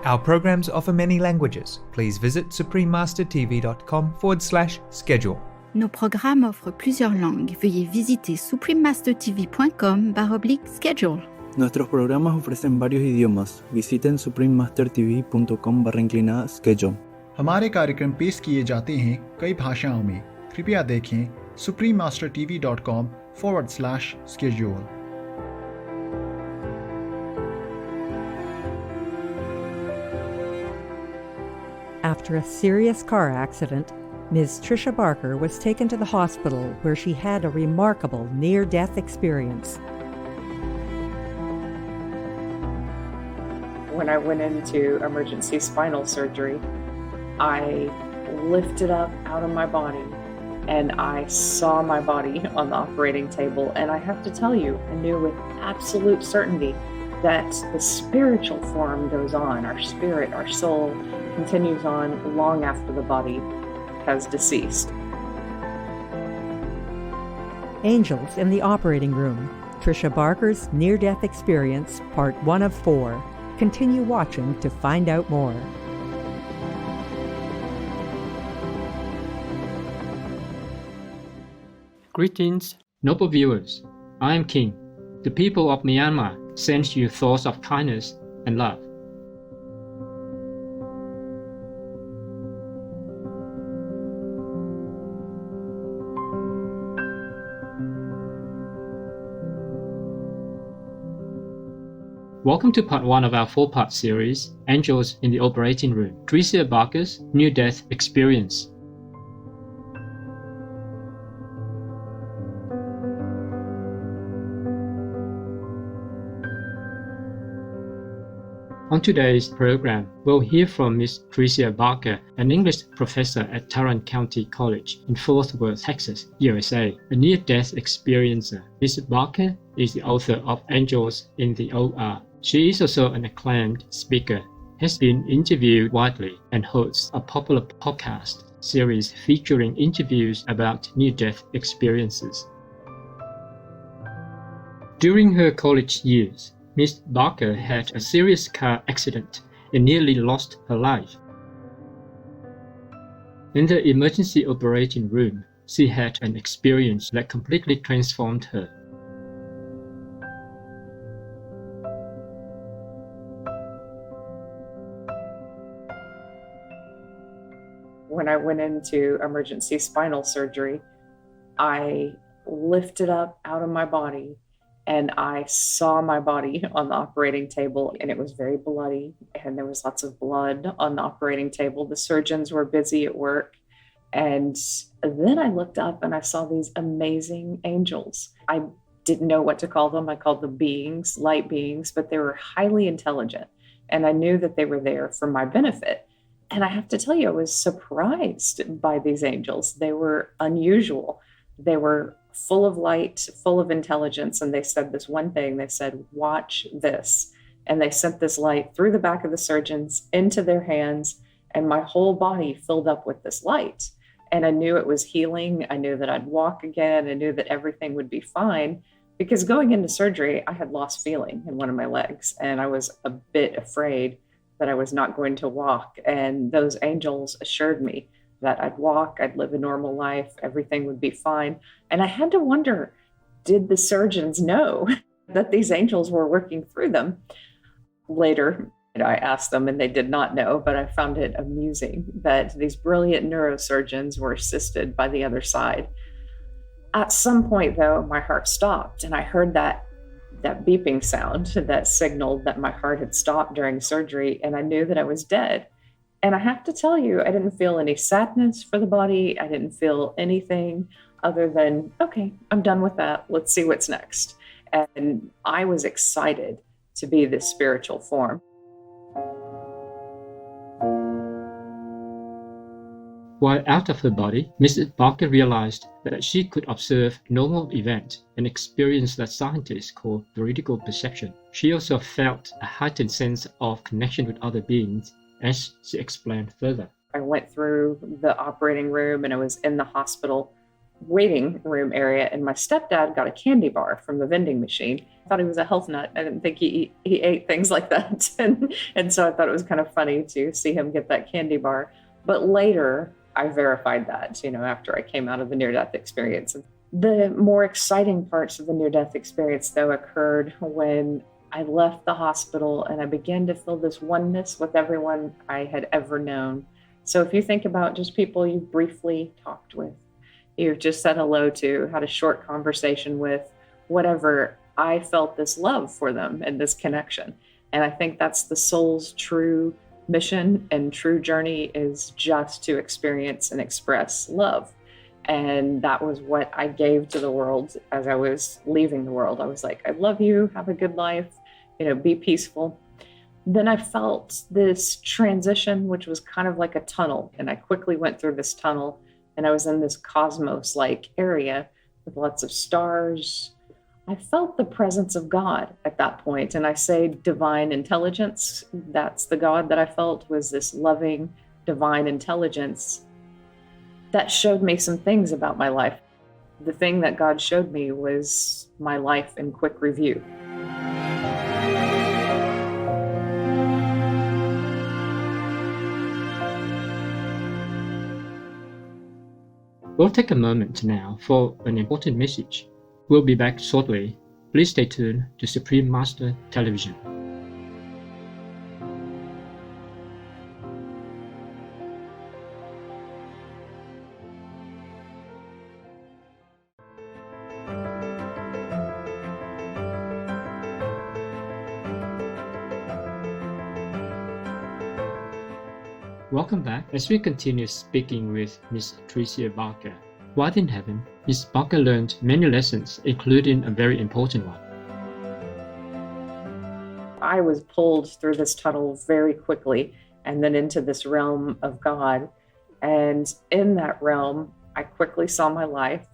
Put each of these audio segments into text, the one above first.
Our programs offer many languages. Please visit suprememastertv.com/schedule. Nos programmes offrent plusieurs langues. Veuillez visiter suprememastertv.com/schedule. Nuestros programas ofrecen varios idiomas. Visiten suprememastertv.com/schedule. हमारे कार्यक्रम पेश किए जाते हैं कई भाषाओं में. कृपया देखें suprememastertv.com/schedule. After a serious car accident, Ms. Tricia Barker was taken to the hospital where she had a remarkable near-death experience. When I went into emergency spinal surgery, I lifted up out of my body and I saw my body on the operating table. And I have to tell you, I knew with absolute certainty that the spiritual form goes on. Our spirit, our soul continues on long after the body has deceased. Angels in the Operating Room, Tricia Barker's Near-Death Experience, Part 1 of 4. Continue watching to find out more. Greetings, noble viewers. I am King. The people of Myanmar send you thoughts of kindness and love. Welcome to part 1 of our 4-part series, Angels in the Operating Room, Tricia Barker's Near-Death Experience. On today's program, we'll hear from Ms. Tricia Barker, an English professor at Tarrant County College in Fort Worth, Texas, USA, a near-death experiencer. Ms. Barker is the author of Angels in the OR. She is also an acclaimed speaker, has been interviewed widely, and hosts a popular podcast series featuring interviews about near-death experiences. During her college years, Ms. Barker had a serious car accident and nearly lost her life. In the emergency operating room, she had an experience that completely transformed her. When I went into emergency spinal surgery, I lifted up out of my body and I saw my body on the operating table, and it was very bloody, and there was lots of blood on the operating table. The surgeons were busy at work. And then I looked up and I saw these amazing angels. I didn't know what to call them. I called them beings, light beings, but they were highly intelligent. And I knew that they were there for my benefit. And I have to tell you, I was surprised by these angels. They were unusual. They were full of light, full of intelligence. And they said this one thing, they said, "Watch this." And they sent this light through the back of the surgeons into their hands. And my whole body filled up with this light. And I knew it was healing. I knew that I'd walk again. I knew that everything would be fine. Because going into surgery, I had lost feeling in one of my legs. And I was a bit afraid that I was not going to walk. And those angels assured me that I'd walk, I'd live a normal life, everything would be fine. And I had to wonder, did the surgeons know that these angels were working through them? Later, I asked them and they did not know, but I found it amusing that these brilliant neurosurgeons were assisted by the other side. At some point, though, my heart stopped and I heard that beeping sound that signaled that my heart had stopped during surgery, and I knew that I was dead. And I have to tell you, I didn't feel any sadness for the body. I didn't feel anything other than, okay, I'm done with that. Let's see what's next. And I was excited to be this spiritual form. While out of her body, Mrs. Barker realized that she could observe normal events and experience that scientists call veridical perception. She also felt a heightened sense of connection with other beings, as she explained further. I went through the operating room and I was in the hospital waiting room area, and my stepdad got a candy bar from the vending machine. I thought he was a health nut. I didn't think he ate things like that. And so I thought it was kind of funny to see him get that candy bar. But later, I verified that, after I came out of the near-death experience. The more exciting parts of the near-death experience, though, occurred when I left the hospital and I began to feel this oneness with everyone I had ever known. So if you think about just people you briefly talked with, you've just said hello to, had a short conversation with, whatever, I felt this love for them and this connection. And I think that's the soul's true mission and true journey, is just to experience and express love. And that was what I gave to the world as I was leaving the world. I was like, I love you, have a good life, be peaceful. Then I felt this transition, which was kind of like a tunnel. And I quickly went through this tunnel, and I was in this cosmos-like area with lots of stars. I felt the presence of God at that point. And I say divine intelligence. That's the God that I felt, was this loving, divine intelligence that showed me some things about my life. The thing that God showed me was my life in quick review. We'll take a moment now for an important message. We'll be back shortly. Please stay tuned to Supreme Master Television. Welcome back as we continue speaking with Ms. Tricia Barker. While in heaven, Ms. Barker learned many lessons, including a very important one. I was pulled through this tunnel very quickly and then into this realm of God. And in that realm, I quickly saw my life.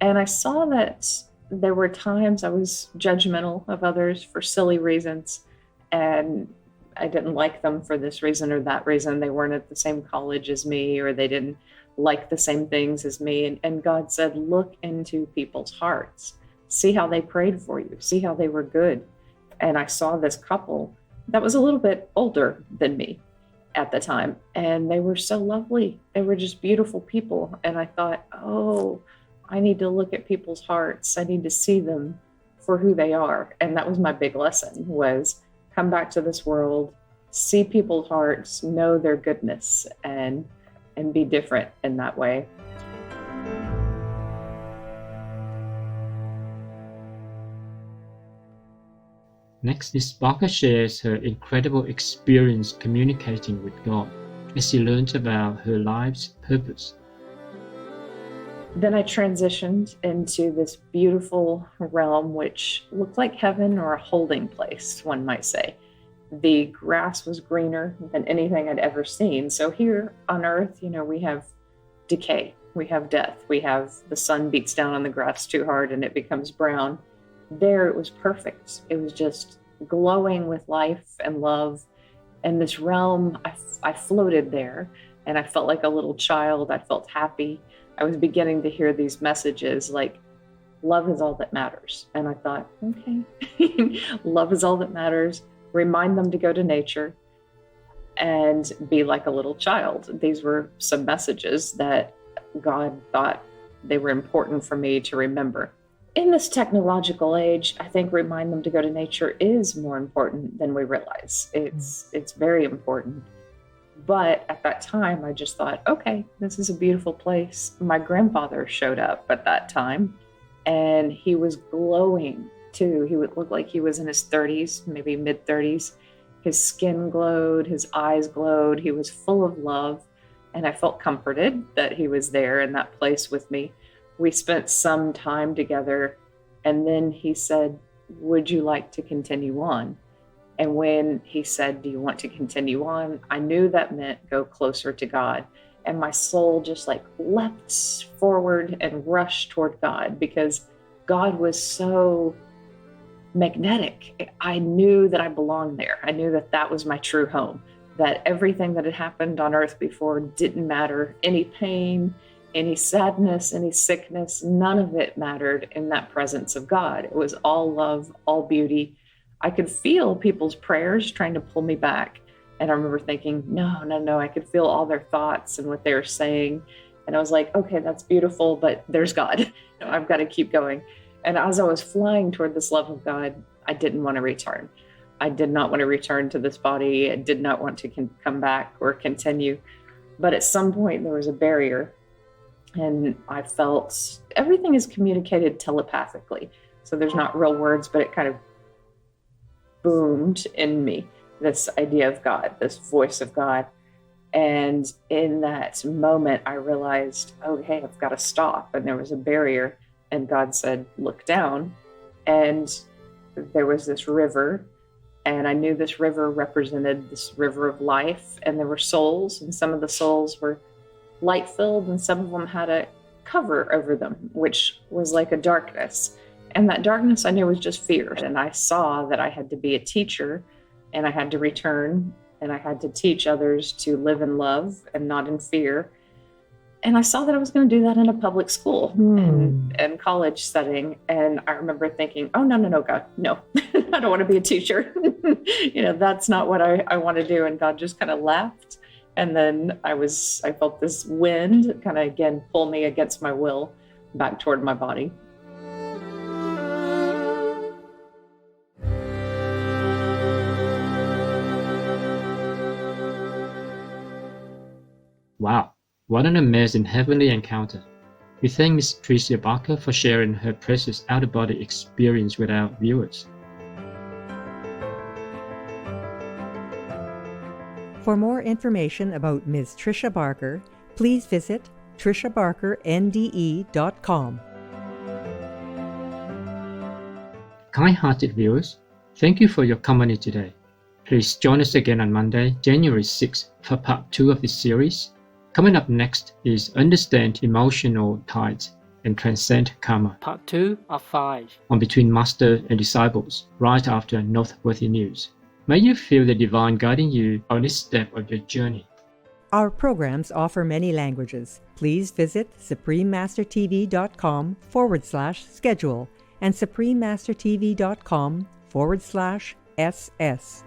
And I saw that there were times I was judgmental of others for silly reasons. And I didn't like them for this reason or that reason. They weren't at the same college as me, or they didn't like the same things as me. And God said, look into people's hearts. See how they prayed for you. See how they were good. And I saw this couple that was a little bit older than me at the time. And they were so lovely. They were just beautiful people. And I thought, oh, I need to look at people's hearts. I need to see them for who they are. And that was my big lesson, was come back to this world, see people's hearts, know their goodness, and be different in that way. Next, Ms. Barker shares her incredible experience communicating with God as she learned about her life's purpose. Then I transitioned into this beautiful realm, which looked like heaven or a holding place, one might say. The grass was greener than anything I'd ever seen. So here on earth, we have decay, we have death, we have the sun beats down on the grass too hard and it becomes brown. There it was perfect. It was just glowing with life and love. And this realm, I floated there, and I felt like a little child. I felt happy. I was beginning to hear these messages like, love is all that matters. And I thought, okay, love is all that matters. Remind them to go to nature and be like a little child. These were some messages that God thought they were important for me to remember. In this technological age, I think remind them to go to nature is more important than we realize. It's very important. But at that time, I just thought, okay, this is a beautiful place. My grandfather showed up at that time, and he was glowing too. He would look like he was in his 30s, maybe mid-30s. His skin glowed, his eyes glowed. He was full of love, and I felt comforted that he was there in that place with me. We spent some time together, and then he said, would you like to continue on? And when he said, do you want to continue on? I knew that meant go closer to God. And my soul just leapt forward and rushed toward God, because God was so magnetic. I knew that I belonged there. I knew that that was my true home, that everything that had happened on earth before didn't matter. Any pain, any sadness, any sickness, none of it mattered in that presence of God. It was all love, all beauty. I could feel people's prayers trying to pull me back. And I remember thinking, no, I could feel all their thoughts and what they were saying. And I was like, okay, that's beautiful, but there's God. I've got to keep going. And as I was flying toward this love of God, I didn't want to return. I did not want to return to this body. I did not want to come back or continue. But at some point there was a barrier, and I felt everything is communicated telepathically. So there's not real words, but it kind of boomed in me, this idea of God, this voice of God. And in that moment, I realized, oh, hey, I've got to stop. And there was a barrier. And God said, look down. And there was this river. And I knew this river represented this river of life. And there were souls. And some of the souls were light-filled. And some of them had a cover over them, which was like a darkness. And that darkness I knew was just fear. And I saw that I had to be a teacher. And I had to return. And I had to teach others to live in love and not in fear. And I saw that I was going to do that in a public school and college setting. And I remember thinking, oh, no, God, no, I don't want to be a teacher. That's not what I want to do. And God just kind of laughed. And then I felt this wind kind of again pull me against my will back toward my body. Wow, what an amazing heavenly encounter. We thank Ms. Tricia Barker for sharing her precious out-of-body experience with our viewers. For more information about Ms. Tricia Barker, please visit triciabarkernde.com. Kind-hearted viewers, thank you for your company today. Please join us again on Monday, January 6th for part 2 of this series. Coming up next is Understand Emotional Tides and Transcend Karma, Part 2 of 5. on Between Master and Disciples, right after noteworthy news. May you feel the divine guiding you on this step of your journey. Our programs offer many languages. Please visit suprememastertv.com/schedule and suprememastertv.com/SS.